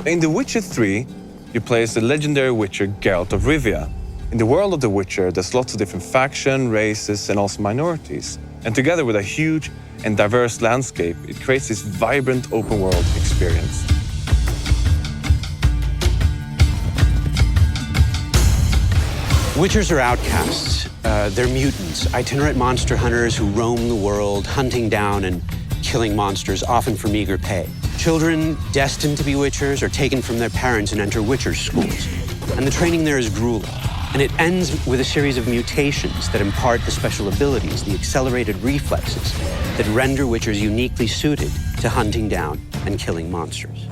In The Witcher 3, you play as the legendary witcher Geralt of Rivia. In the world of The Witcher, there's lots of different factions, races, and also minorities. And together with a huge and diverse landscape, it creates this vibrant open-world experience. Witchers are outcasts. They're mutants, itinerant monster hunters who roam the world, hunting down and killing monsters, often for meager pay. Children destined to be witchers are taken from their parents and enter witchers' schools. And the training there is grueling. And it ends with a series of mutations that impart the special abilities, the accelerated reflexes, that render witchers uniquely suited to hunting down and killing monsters.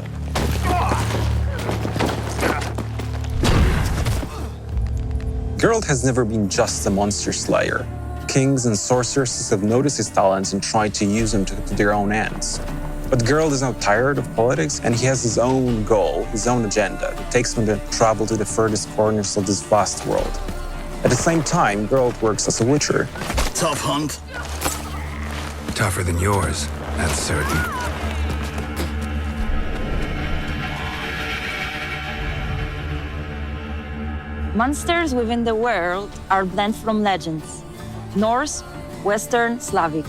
Geralt has never been just a monster slayer. Kings and sorceresses have noticed his talents and tried to use him to their own ends. But Geralt is now tired of politics, and he has his own goal, his own agenda, that takes him to travel to the furthest corners of this vast world. At the same time, Geralt works as a witcher. Tough hunt. Tougher than yours, that's certain. Monsters within the world are blend from legends: Norse, Western, Slavic.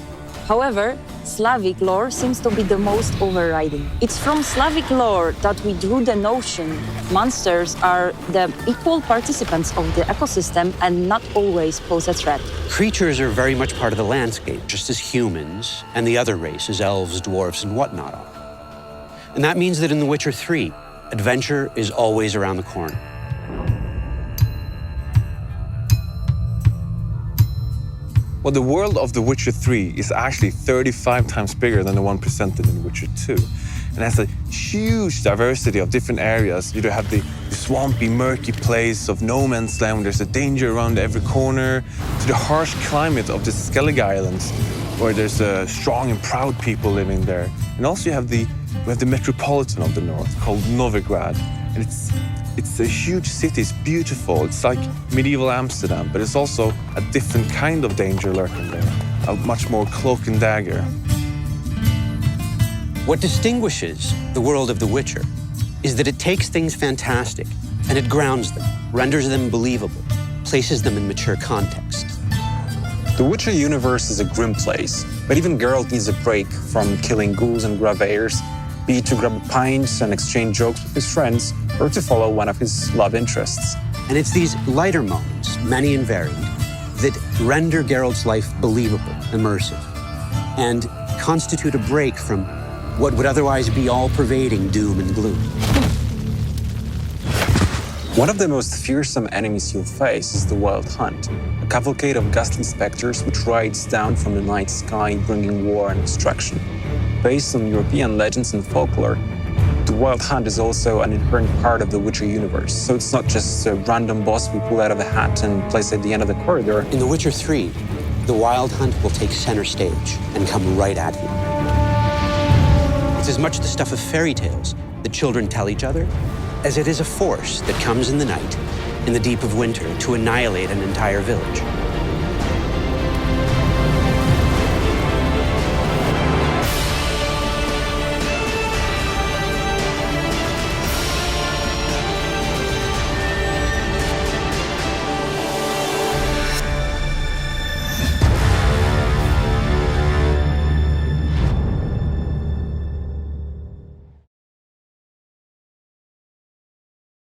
However, Slavic lore seems to be the most overriding. It's from Slavic lore that we drew the notion monsters are the equal participants of the ecosystem and not always pose a threat. Creatures are very much part of the landscape, just as humans and the other races, elves, dwarfs, and whatnot are. And that means that in The Witcher 3, adventure is always around the corner. Well, the world of The Witcher 3 is actually 35 times bigger than the one presented in The Witcher 2. And has a huge diversity of different areas. You have the swampy, murky place of no man's land, where there's a danger around every corner, to the harsh climate of the Skellige Islands, where there's strong and proud people living there. And also we have the metropolitan of the north, called Novigrad. And it's a huge city, it's beautiful. It's like medieval Amsterdam, but it's also a different kind of danger lurking there, a much more cloak and dagger. What distinguishes the world of The Witcher is that it takes things fantastic and it grounds them, renders them believable, places them in mature context. The Witcher universe is a grim place, but even Geralt needs a break from killing ghouls and graveyors, be it to grab a pint and exchange jokes with his friends, or to follow one of his love interests. And it's these lighter moments, many and varied, that render Geralt's life believable, immersive, and constitute a break from what would otherwise be all-pervading doom and gloom. One of the most fearsome enemies you'll face is the Wild Hunt, a cavalcade of ghastly specters which rides down from the night sky, bringing war and destruction. Based on European legends and folklore, the Wild Hunt is also an inherent part of the Witcher universe, so it's not just a random boss we pull out of a hat and place at the end of the corridor. In The Witcher 3, the Wild Hunt will take center stage and come right at you. It's as much the stuff of fairy tales that children tell each other as it is a force that comes in the night, in the deep of winter, to annihilate an entire village.